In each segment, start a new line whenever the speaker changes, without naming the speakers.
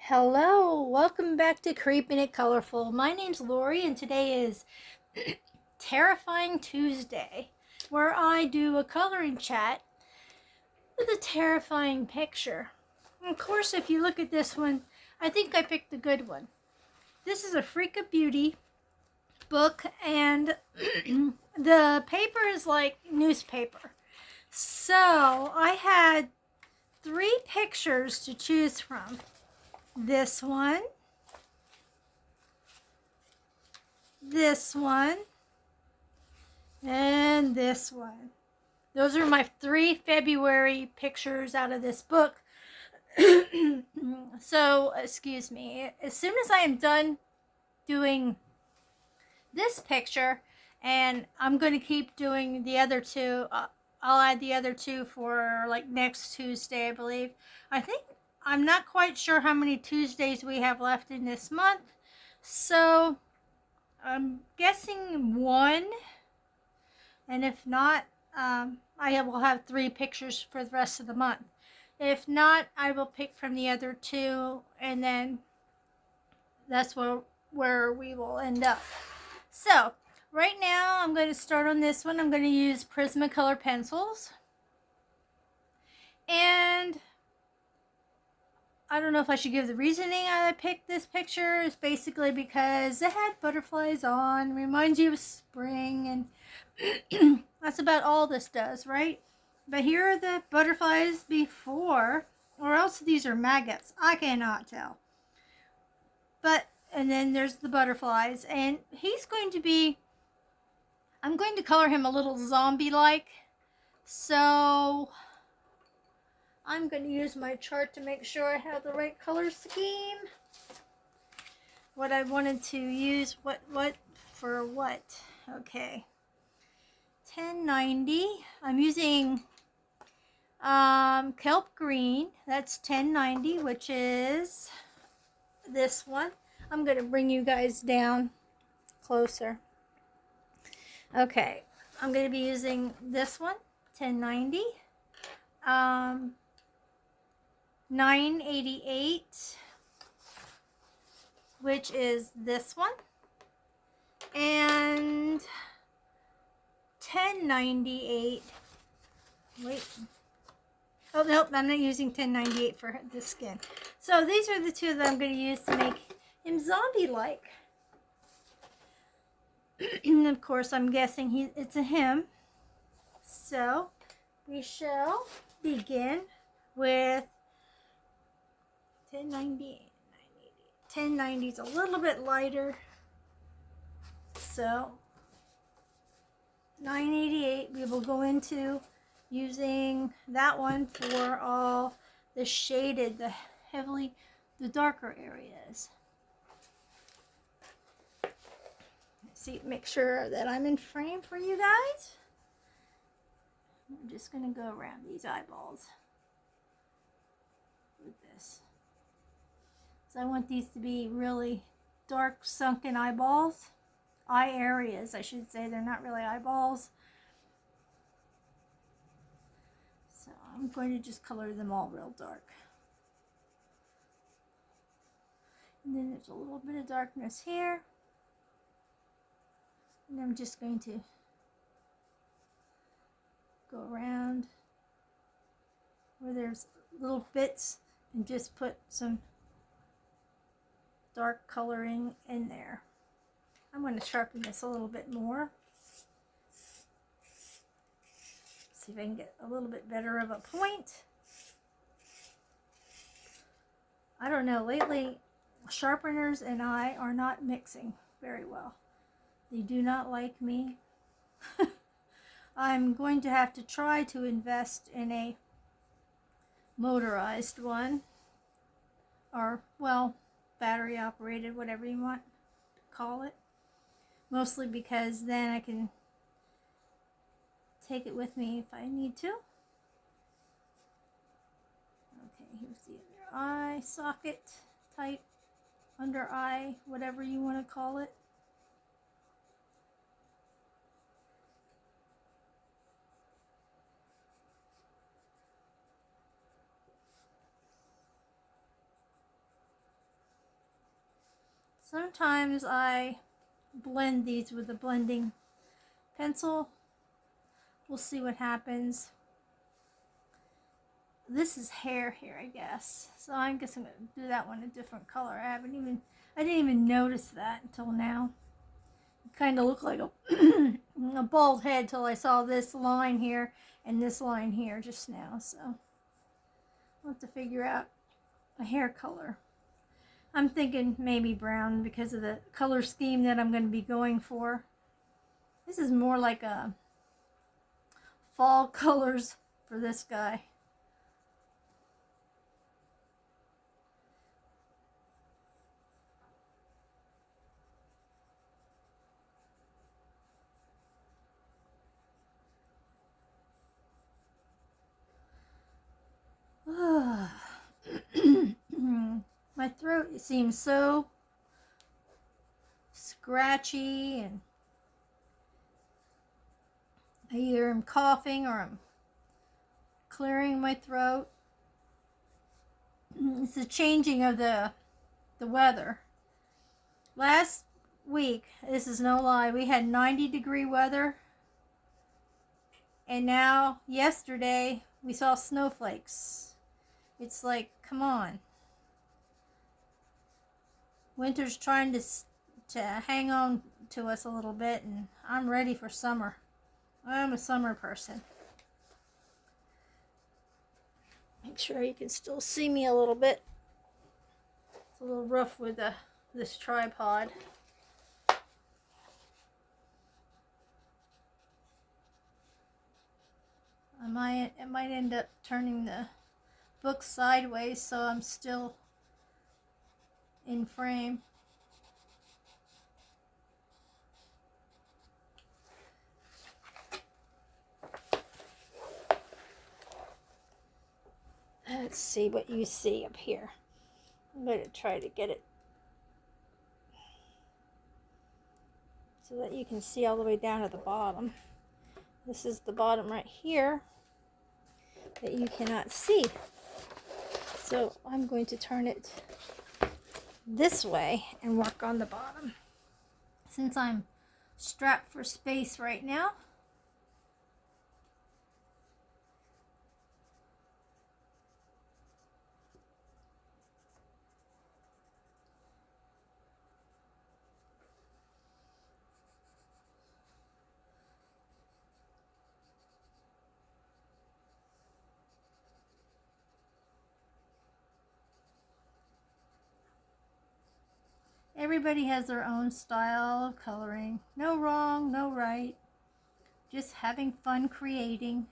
Hello, welcome back to Creeping It Colorful. My name's Lori, and today is Terrifying Tuesday, where I do a coloring chat with a terrifying picture. And of course, if you look at this one, I think I picked the good one. This is a Freak of Beauty book, and the paper is like newspaper. So I had 3 pictures to choose from. This one, this one, and this one. Those are my 3 February pictures out of this book. So, excuse me. As soon as I am done doing this picture, and I'm going to keep doing the other 2, I'll add the other 2 for like next Tuesday, I believe. I'm not quite sure how many Tuesdays we have left in this month. So, I'm guessing 1. And if not, I will have 3 pictures for the rest of the month. If not, I will pick from the other 2, and then that's where we will end up. So, right now, I'm going to start on this one. I'm going to use Prismacolor pencils. And I don't know if I should give the reasoning I picked this picture. It's basically because it had butterflies on. Reminds you of spring, and that's about all this does, right? But here are the butterflies before, or else these are maggots. I cannot tell. And then there's the butterflies, and I'm going to color him a little zombie-like. So I'm going to use my chart to make sure I have the right color scheme. What I wanted to use, what for what? Okay. 1090. I'm using kelp green. That's 1090, which is this one. I'm going to bring you guys down closer. Okay. I'm going to be using this one, 1090. 988, which is this one. And 1098. Wait. Oh, nope, I'm not using 1098 for the skin. So these are the 2 that I'm going to use to make him zombie-like. And of course, I'm guessing it's a him. So we shall begin with 1098. 1090 is a little bit lighter. So 988, we will go into using that one for all the shaded, the darker areas. See, make sure that I'm in frame for you guys. I'm just going to go around these eyeballs with this. So I want these to be really dark, sunken eyeballs. Eye areas, I should say. They're not really eyeballs. So I'm going to just color them all real dark. And then there's a little bit of darkness here. And I'm just going to go around where there's little bits and just put some dark coloring in there. I'm going to sharpen this a little bit more. See if I can get a little bit better of a point. I don't know, lately sharpeners and I are not mixing very well. They do not like me. I'm going to have to try to invest in a motorized one. Or, well, battery operated, whatever you want to call it. Mostly because then I can take it with me if I need to. Okay, here's the under eye socket type, under eye, whatever you want to call it. Sometimes I blend these with a blending pencil. We'll see what happens. This is hair here, I guess. So I guess I'm going to do that one a different color. I didn't even notice that until now. It kind of looked like a, a bald head till I saw this line here and this line here just now. So I'll have to figure out a hair color. I'm thinking maybe brown because of the color scheme that I'm going to be going for. This is more like a fall colors for this guy. My throat seems so scratchy, and I either am coughing or I'm clearing my throat. It's the changing of the weather. Last week, this is no lie, we had 90-degree weather, and now yesterday we saw snowflakes. It's like, come on. Winter's trying to hang on to us a little bit, and I'm ready for summer. I'm a summer person. Make sure you can still see me a little bit. It's a little rough with this tripod. It might end up turning the book sideways so I'm still in frame. Let's see what you see up here. I'm going to try to get it so that you can see all the way down at the bottom. This is the bottom right here that you cannot see. So I'm going to turn it this way and work on the bottom. Since I'm strapped for space right now, everybody has their own style of coloring. No wrong, no right. Just having fun creating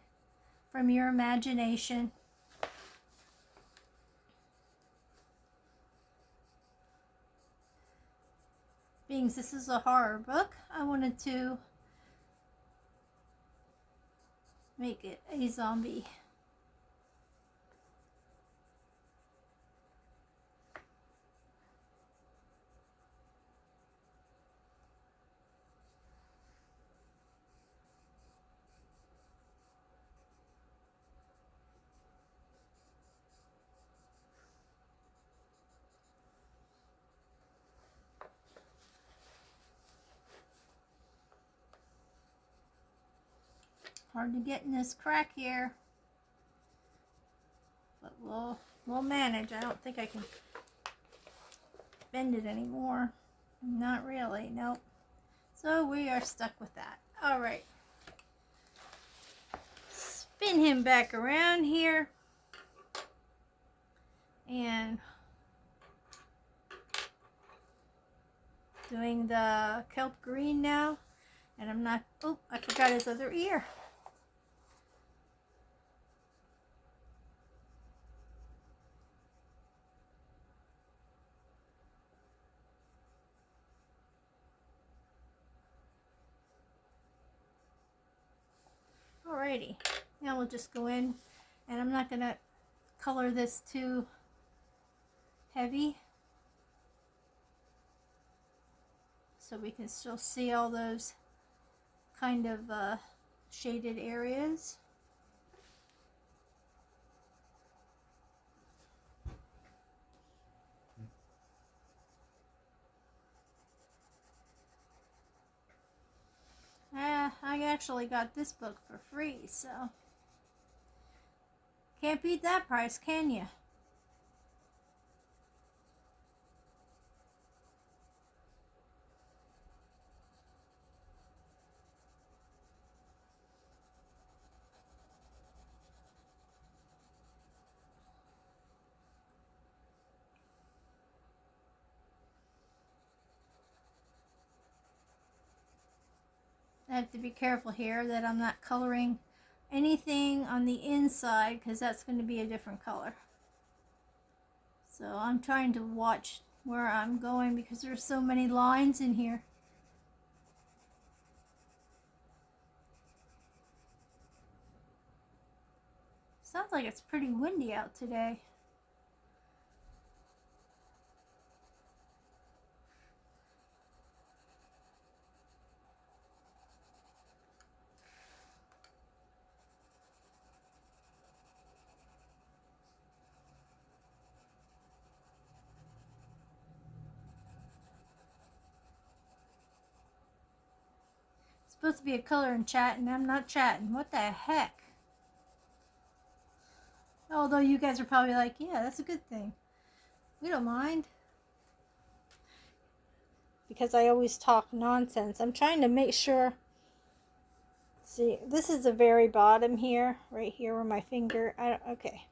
from your imagination. Being this is a horror book, I wanted to make it a zombie. Hard to get in this crack here, but we'll manage. I don't think I can bend it anymore. Not really, nope. So we are stuck with that. All right. Spin him back around here. And doing the kelp green now. And I'm not, oh, I forgot his other ear. Alrighty, now we'll just go in, and I'm not going to color this too heavy, so we can still see all those kind of shaded areas. I actually got this book for free, so can't beat that price, can you? I have to be careful here that I'm not coloring anything on the inside because that's going to be a different color. So I'm trying to watch where I'm going because there's so many lines in here. Sounds like it's pretty windy out today. It's supposed to be a color and chatting. I'm not chatting. What the heck? Although you guys are probably like, yeah, that's a good thing. We don't mind. Because I always talk nonsense. I'm trying to make sure. See, this is the very bottom here. Right here where my finger. Okay.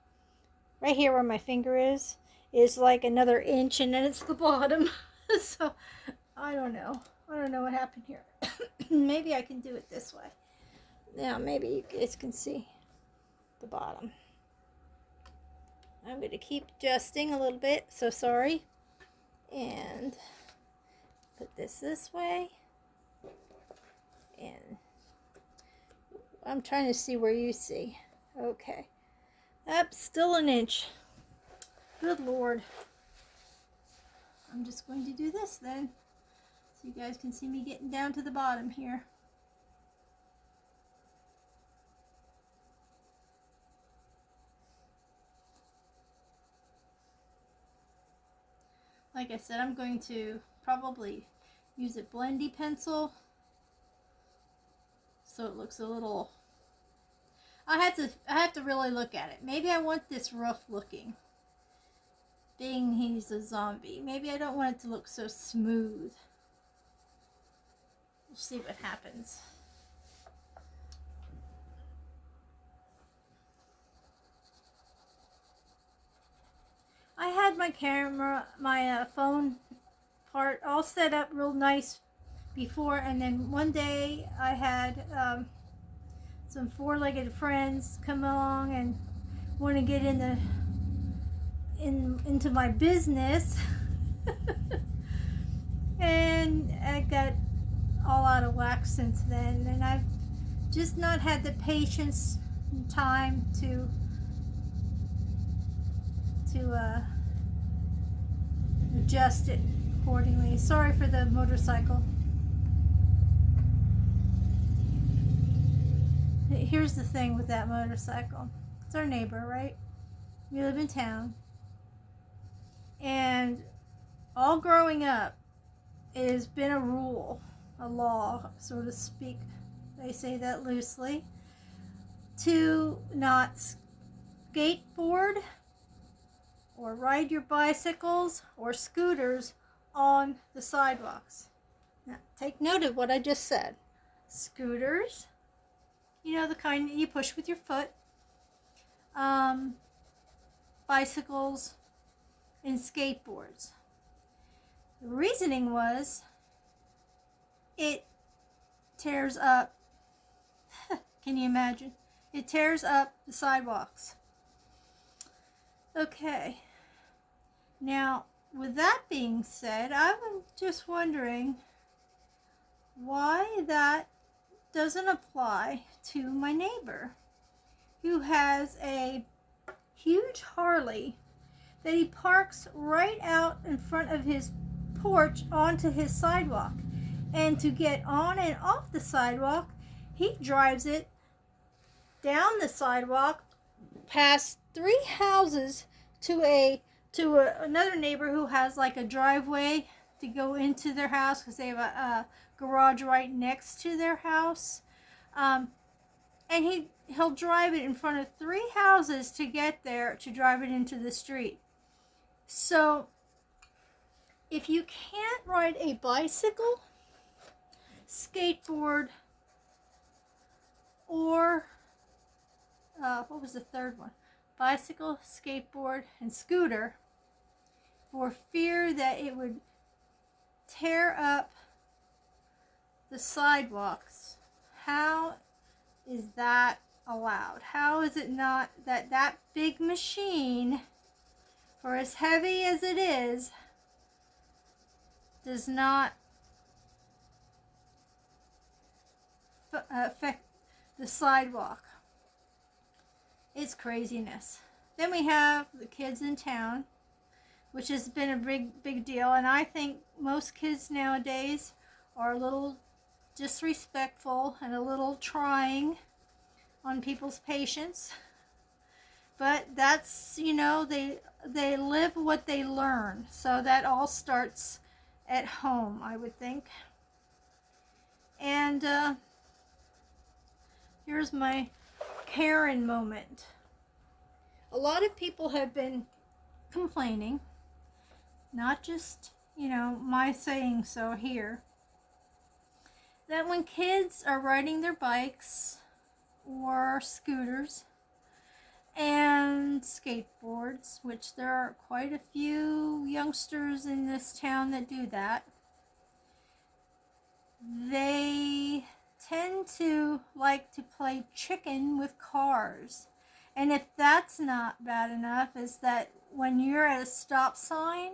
Right here where my finger is like another inch, and then it's the bottom. So, I don't know. I don't know what happened here. Maybe I can do it this way. Now, maybe you guys can see the bottom. I'm going to keep adjusting a little bit. So sorry. And put this way. And I'm trying to see where you see. Okay. Up, still an inch. Good Lord. I'm just going to do this then, so you guys can see me getting down to the bottom here. Like I said, I'm going to probably use a blendy pencil so it looks a little. I have to really look at it. Maybe I want this rough looking, being he's a zombie. Maybe I don't want it to look so smooth. We'll see what happens. I had my camera, my phone part all set up real nice before, and then one day I had some four-legged friends come along and want to get into my business. And I got all out of whack since then, and I've just not had the patience and time to adjust it accordingly. Sorry for the motorcycle. Here's the thing with that motorcycle. It's our neighbor, right? We live in town. And all growing up, it has been a rule, a law, so to speak. They say that loosely. To not skateboard or ride your bicycles or scooters on the sidewalks. Now, take note of what I just said. Scooters, you know, the kind that you push with your foot, bicycles, and skateboards. The reasoning was it tears up, can you imagine? It tears up the sidewalks. Okay. Now, with that being said, I'm just wondering why that doesn't apply to my neighbor who has a huge Harley that he parks right out in front of his porch onto his sidewalk. And to get on and off the sidewalk, he drives it down the sidewalk past 3 houses to another neighbor who has like a driveway to go into their house because they have a garage right next to their house. And he'll drive it in front of 3 houses to get there, to drive it into the street. So if you can't ride a bicycle, skateboard, or what was the third one? Bicycle, skateboard, and scooter, for fear that it would tear up the sidewalks. How is that allowed? How is it not that that big machine, for as heavy as it is, does not affect the sidewalk? It's craziness. Then we have the kids in town, which has been a big deal, and I think most kids nowadays are a little disrespectful and a little trying on people's patience. But that's, you know, they live what they learn. So that all starts at home, I would think. And here's my Karen moment. A lot of people have been complaining, not just, you know, my saying so here, that when kids are riding their bikes or scooters and skateboards, which there are quite a few youngsters in this town that do that, they tend to like to play chicken with cars. And if that's not bad enough, is that when you're at a stop sign,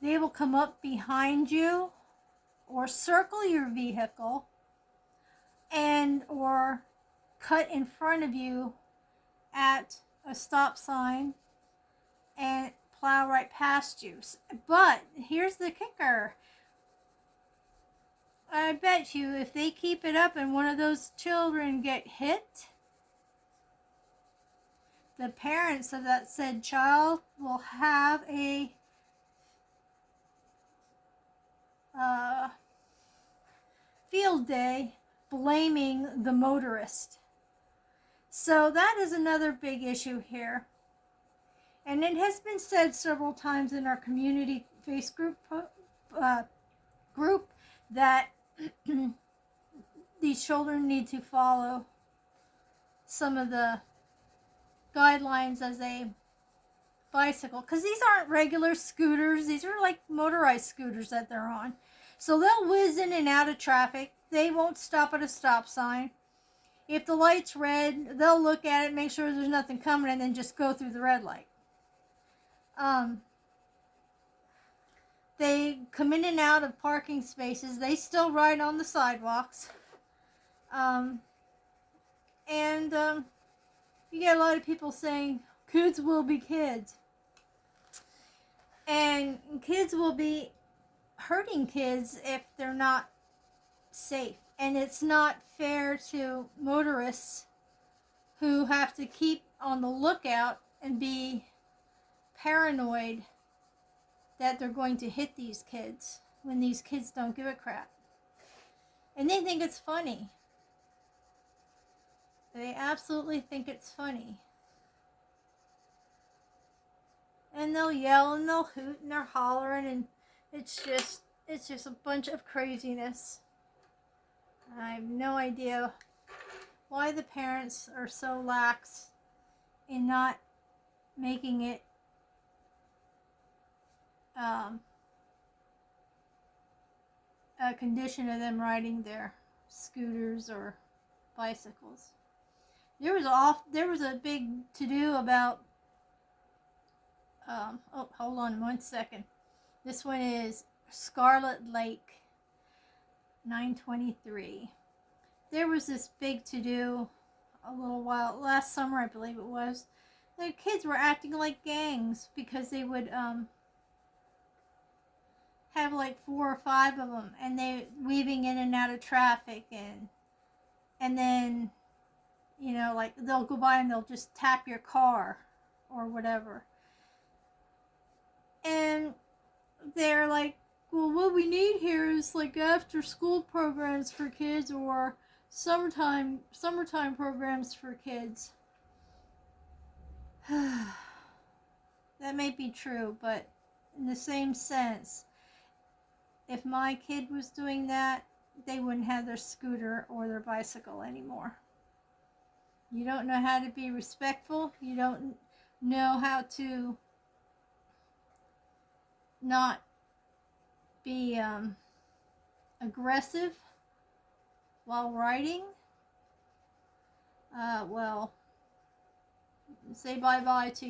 they will come up behind you or circle your vehicle and or cut in front of you at a stop sign and plow right past you. But here's the kicker. I bet you if they keep it up and one of those children get hit, the parents of that said child will have a field day blaming the motorist. So that is another big issue here. And it has been said several times in our community Facebook group that these children need to follow some of the guidelines as a bicycle, because these aren't regular scooters. These are like motorized scooters that they're on. So they'll whiz in and out of traffic. They won't stop at a stop sign. If the light's red, they'll look at it, make sure there's nothing coming, and then just go through the red light. They come in and out of parking spaces. They still ride on the sidewalks. You get a lot of people saying, kids will be kids. And kids will be hurting kids if they're not safe. And it's not fair to motorists who have to keep on the lookout and be paranoid that they're going to hit these kids when these kids don't give a crap. And they think it's funny. They absolutely think it's funny. And they'll yell and they'll hoot and they're hollering, and it's just a bunch of craziness. I have no idea why the parents are so lax in not making it a condition of them riding their scooters or bicycles. There was a big to-do about hold on 1 second. This one is Scarlet Lake 923. There was this big to-do a little while last summer, I believe it was. The kids were acting like gangs because they would have like 4 or 5 of them, and they weaving in and out of traffic, and then, you know, like they'll go by and they'll just tap your car or whatever. And they're like, well, what we need here is like after school programs for kids or summertime programs for kids. That may be true, but in the same sense, if my kid was doing that, they wouldn't have their scooter or their bicycle anymore. You don't know how to be respectful. You don't know how to not be aggressive while riding. Well, say bye-bye to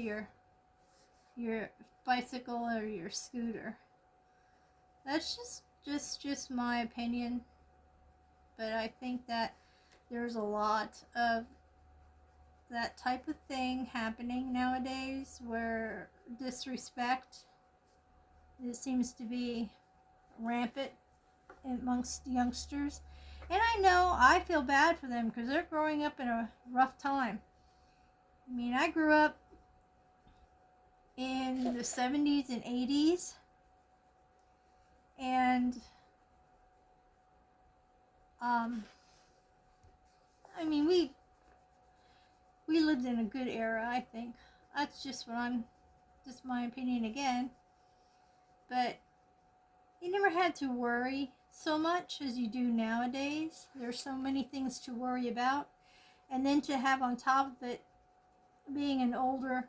your bicycle or your scooter. That's just my opinion, but I think that there's a lot of that type of thing happening nowadays where disrespect, it seems to be rampant amongst youngsters. And I know I feel bad for them because they're growing up in a rough time. I mean, I grew up in the 70s and 80s, and I mean, we lived in a good era, I think. That's just my opinion again. But you never had to worry so much as you do nowadays. There's so many things to worry about. And then to have on top of it being an older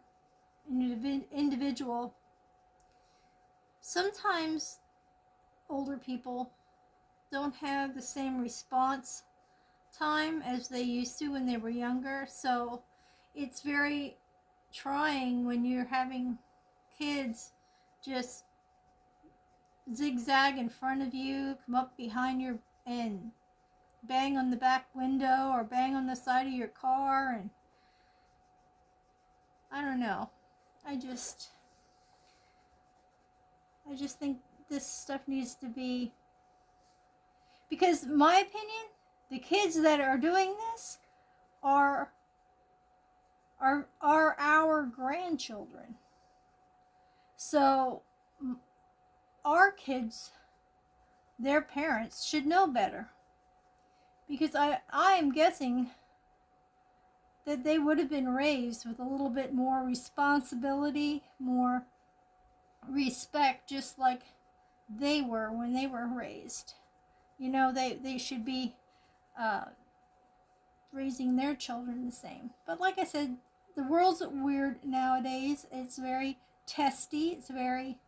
individual, sometimes older people don't have the same response time as they used to when they were younger. So it's very trying when you're having kids just zigzag in front of you, come up behind you and bang on the back window or bang on the side of your car. And I don't know. I just think this stuff needs to be, because my opinion, the kids that are doing this are our grandchildren. So our kids, their parents should know better, because I am guessing that they would have been raised with a little bit more responsibility, more respect, just like they were when they were raised. You know, they should be raising their children the same. But like I said, the world's weird nowadays. It's very testy. It's very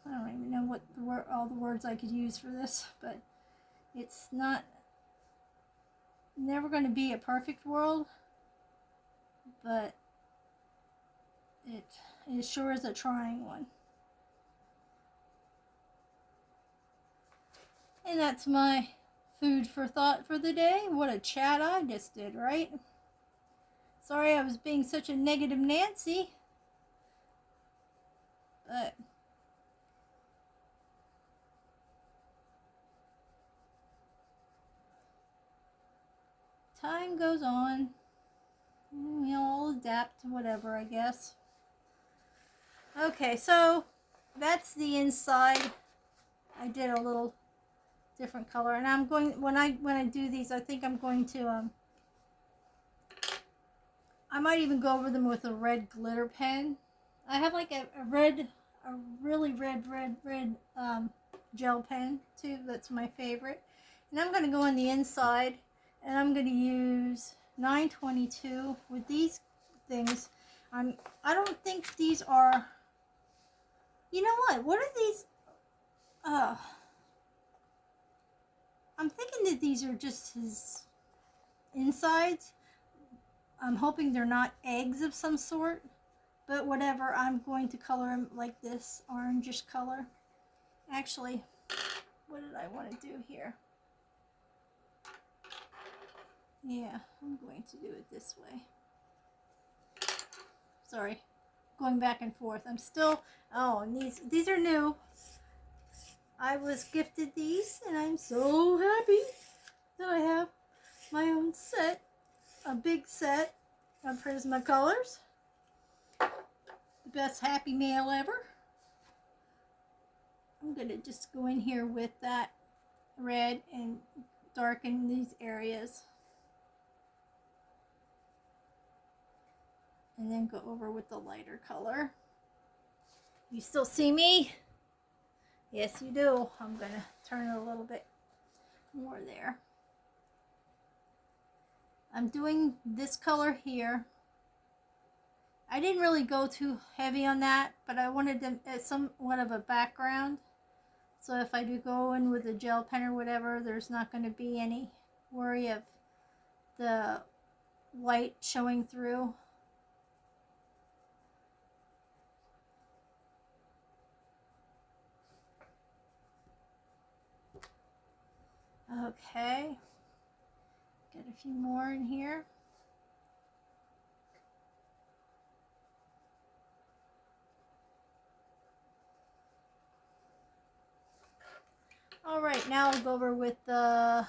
I don't even know what all the words I could use for this, but it's never going to be a perfect world, but it sure is a trying one. And that's my food for thought for the day. What a chat I just did, right? Sorry I was being such a negative Nancy, but time goes on. We all adapt to whatever, I guess. Okay, so that's the inside. I did a little different color, and I'm going, when I do these, I think I'm going to I might even go over them with a red glitter pen. I have like a really red gel pen too. That's my favorite. And I'm going to go on the inside, and I'm going to use 922 with these things. I don't think these are, you know what are these? I'm thinking that these are just his insides. I'm hoping they're not eggs of some sort, but whatever. I'm going to color them like this orangish color. Actually, what did I want to do here? Yeah, I'm going to do it this way. Sorry, going back and forth. I'm still, and these are new. I was gifted these, and I'm so happy that I have my own set, a big set of Prismacolors. The best happy mail ever. I'm going to just go in here with that red and darken these areas. And then go over with the lighter color. You still see me? Yes, you do. I'm going to turn it a little bit more there. I'm doing this color here. I didn't really go too heavy on that, but I wanted them as somewhat of a background. So if I do go in with a gel pen or whatever, there's not going to be any worry of the white showing through. Okay. Get a few more in here. All right, now I'll go over with the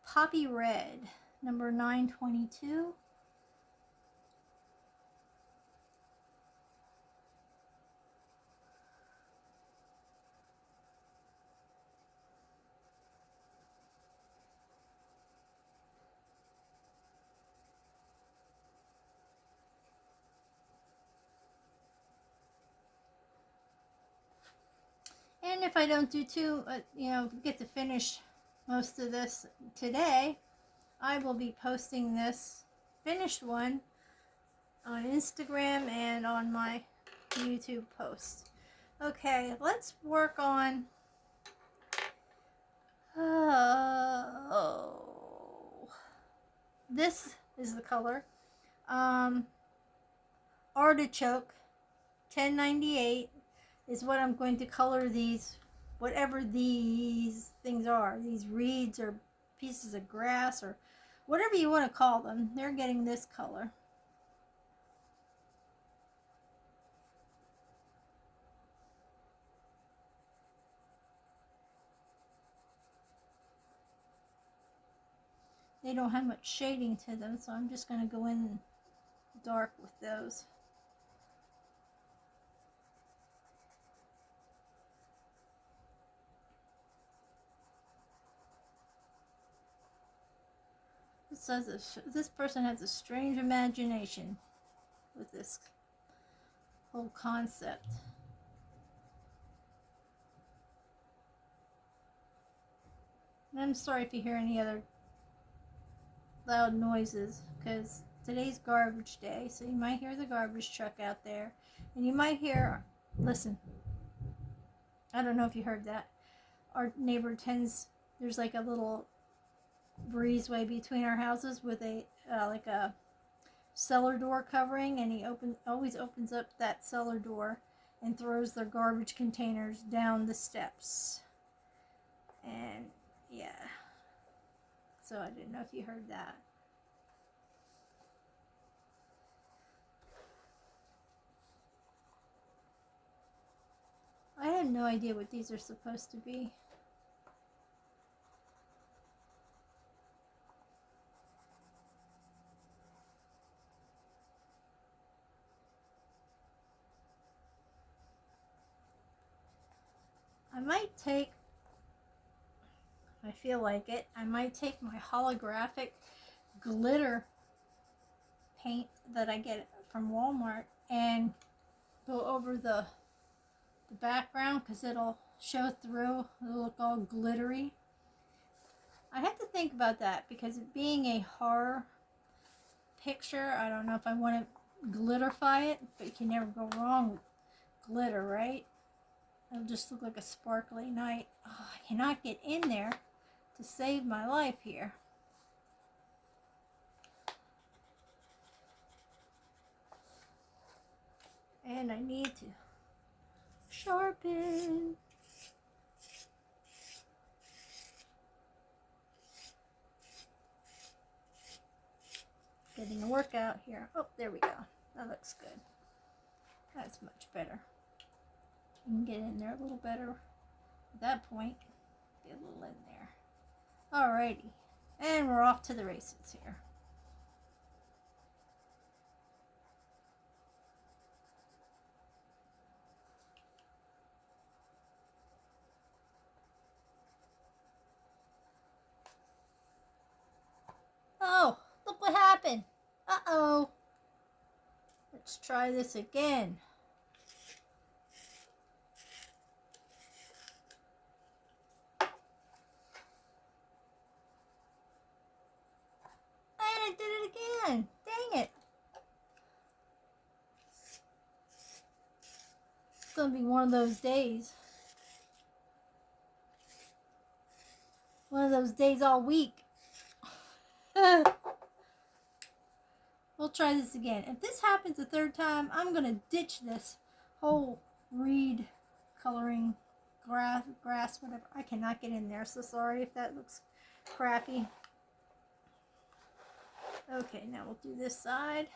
Poppy Red, number 922. And if I don't do get to finish most of this today, I will be posting this finished one on Instagram and on my YouTube post. Okay, let's work on this is the color. Artichoke 1098 is what I'm going to color these, whatever these things are, these reeds or pieces of grass or whatever you want to call them. They're getting this color. They don't have much shading to them, so I'm just going to go in dark with those. It says this person has a strange imagination with this whole concept. And I'm sorry if you hear any other loud noises, because today's garbage day, so you might hear the garbage truck out there, and you might hear, listen, I don't know if you heard that, our neighbor there's like a little breezeway between our houses with a like a cellar door covering, and he always opens up that cellar door and throws their garbage containers down the steps. And yeah, so I didn't know if you heard that. I had no idea what these are supposed to be. I might take, I feel like it, I might take my holographic glitter paint that I get from Walmart and go over the background, because it'll show through, it'll look all glittery. I have to think about that, because it being a horror picture, I don't know if I want to glitterify it, but you can never go wrong with glitter, right? It'll just look like a sparkly night. Oh, I cannot get in there to save my life here. And I need to sharpen. Getting a workout here. Oh, there we go. That looks good. That's much better. You can get in there a little better at that point. Get a little in there. Alrighty. And we're off to the races here. Oh, look what happened. Uh-oh. Let's try this again. And I did it again. Dang it. It's going to be one of those days. One of those days all week. We'll try this again. If this happens a third time, I'm going to ditch this whole reed coloring grass, whatever. I cannot get in there, so sorry if that looks crappy. Okay, now we'll do this side.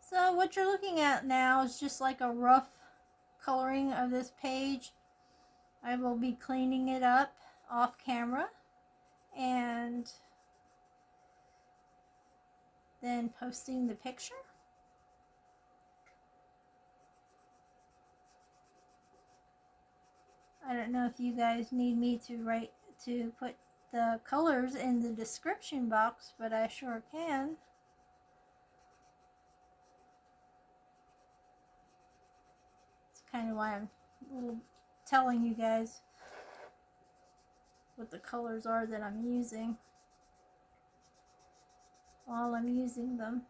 So what you're looking at now is just like a rough coloring of this page. I will be cleaning it up off camera and then posting the picture. I don't know if you guys need me to put the colors in the description box, but I sure can. It's kind of why I'm telling you guys what the colors are that I'm using while I'm using them.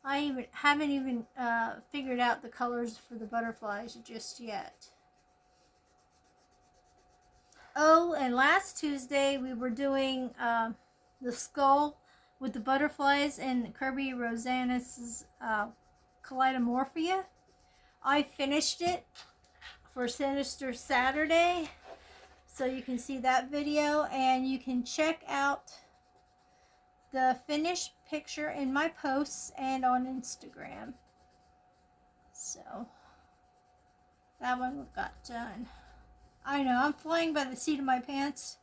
I haven't even figured out the colors for the butterflies just yet. Oh, and last Tuesday we were doing the skull with the butterflies in Kirby Rosanna's Kaleidomorphia. I finished it for Sinister Saturday, so you can see that video, and you can check out the finished picture in my posts and on Instagram. So that one got done. I know, I'm flying by the seat of my pants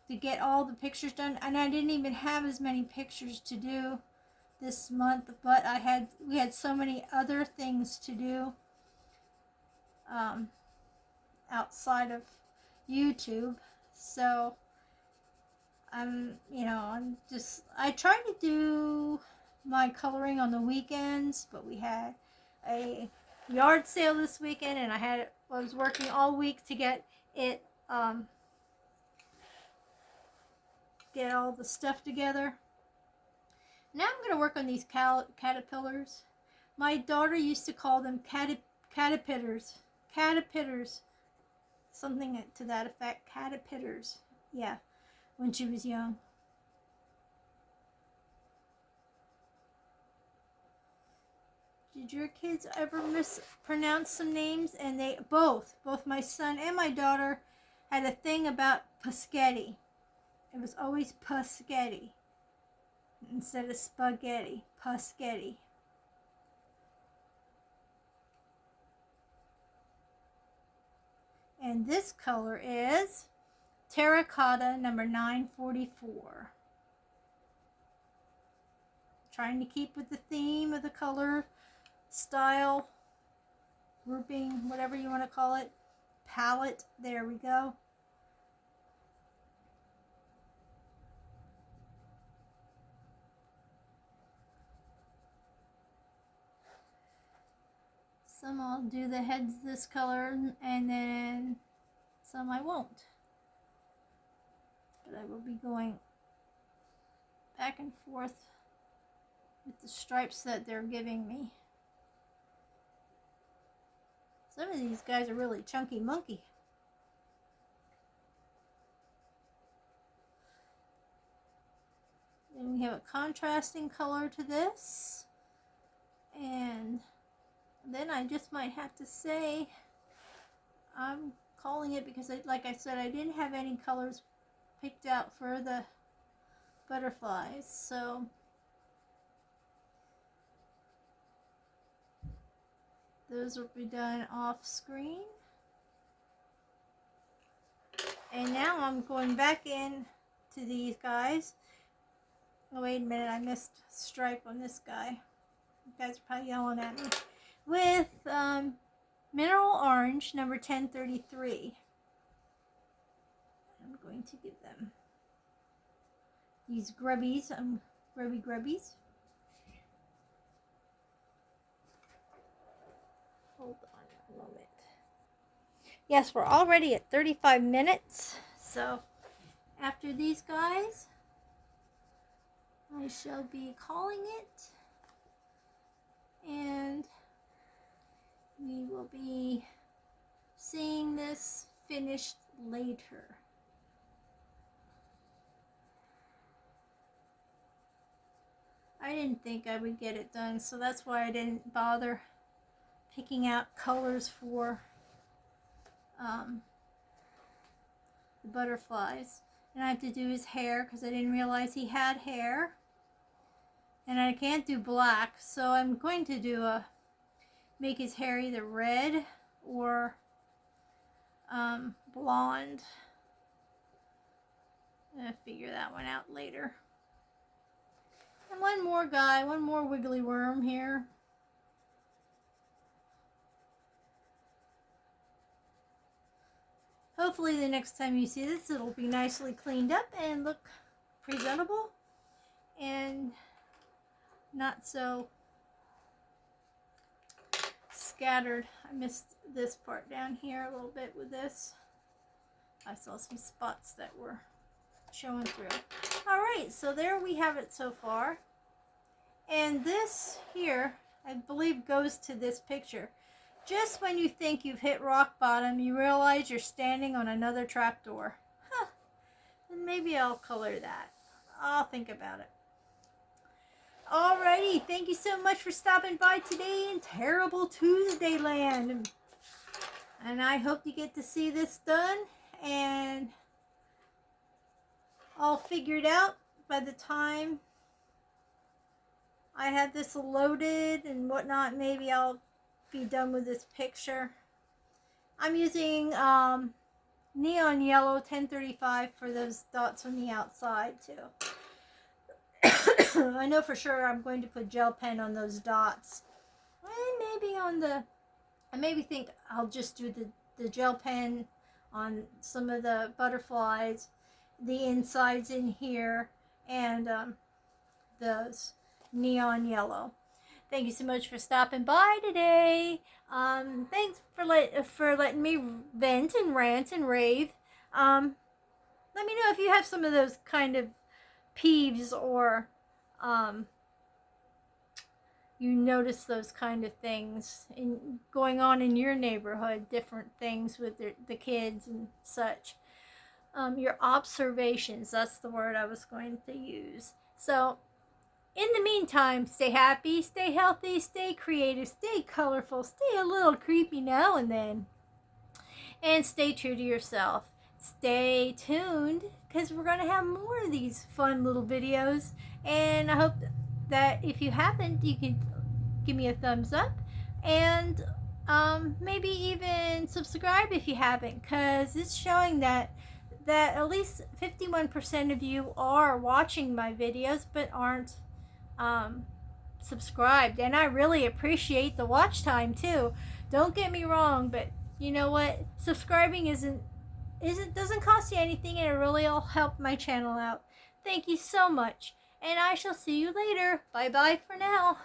to get all the pictures done, and I didn't even have as many pictures to do this month, but we had so many other things to do outside of YouTube. So I try to do my coloring on the weekends, but we had a yard sale this weekend, and I was working all week to get it get all the stuff together. Now I'm going to work on these caterpillars. My daughter used to call them caterpillars, something to that effect, caterpillars. Yeah, when she was young. Did your kids ever mispronounce some names? And both my son and my daughter had a thing about Paschetti. It was always Paschetti instead of spaghetti. Paschetti. And this color is Terracotta number 944. Trying to keep with the theme of the color, style, grouping, whatever you want to call it, palette. There we go. Some I'll do the heads this color, and then some I won't. But I will be going back and forth with the stripes that they're giving me. Some of these guys are really chunky monkey. Then we have a contrasting color to this. And then I just might have to say, I'm calling it because, like I said, I didn't have any colors picked out for the butterflies. So those will be done off screen. And now I'm going back in to these guys. Oh, wait a minute, I missed a stripe on this guy. You guys are probably yelling at me. With Mineral Orange, number 1033. I'm going to give them these grubbies, grubbies. Hold on a moment. Yes, we're already at 35 minutes. So after these guys, I shall be calling it. And we will be seeing this finished later. I didn't think I would get it done, so that's why I didn't bother picking out colors for the butterflies. And I have to do his hair because I didn't realize he had hair. And I can't do black, so I'm going to do make his hair either red or blonde. I'm gonna figure that one out later. And one more guy, one more wiggly worm here. Hopefully the next time you see this, it'll be nicely cleaned up and look presentable and not so scattered. I missed this part down here a little bit with this. I saw some spots that were showing through. Alright, so there we have it so far. And this here, I believe, goes to this picture. Just when you think you've hit rock bottom, you realize you're standing on another trapdoor. Huh. Then maybe I'll color that. I'll think about it. Alrighty, thank you so much for stopping by today in Terrible Tuesday Land. And I hope you get to see this done and all figured out by the time I have this loaded and whatnot. Maybe I'll be done with this picture. I'm using neon yellow 1035 for those dots on the outside too. I know for sure I'm going to put gel pen on those dots. And maybe on the, I maybe think I'll just do the gel pen on some of the butterflies, the insides in here, and those neon yellow. Thank you so much for stopping by today. Thanks for letting me vent and rant and rave. Let me know if you have some of those kind of peeves or you notice those kind of things going on in your neighborhood, different things with the kids and such. Your observations, that's the word I was going to use. So, in the meantime, stay happy, stay healthy, stay creative, stay colorful, stay a little creepy now and then. And stay true to yourself. Stay tuned, because we're going to have more of these fun little videos. And I hope that if you haven't, you can give me a thumbs up. And maybe even subscribe if you haven't, because it's showing that at least 51% of you are watching my videos but aren't subscribed. And I really appreciate the watch time too. Don't get me wrong, but you know what? Subscribing doesn't cost you anything, and it really will help my channel out. Thank you so much, and I shall see you later. Bye bye for now.